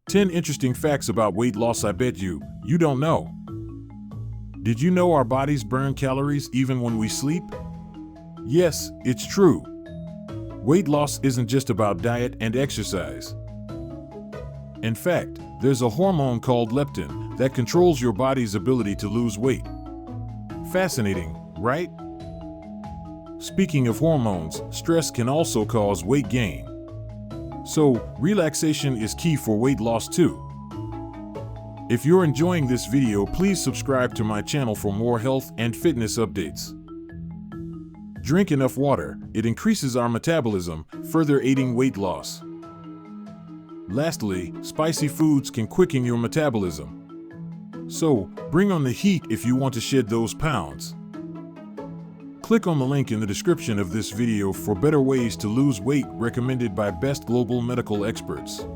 10 interesting facts about weight loss I bet you don't know. Did you know our bodies burn calories even when we sleep? Yes, it's true. Weight loss isn't just about diet and exercise. In fact, there's a hormone called leptin that controls your body's ability to lose weight. Fascinating, right? Speaking of hormones, stress can also cause weight gain. So, relaxation is key for weight loss too. If you're enjoying this video, please subscribe to my channel for more health and fitness updates. Drink enough water. It increases our metabolism, further aiding weight loss. Lastly, spicy foods can quicken your metabolism. So, bring on the heat if you want to shed those pounds. Click on the link in the description of this video for better ways to lose weight recommended by best global medical experts.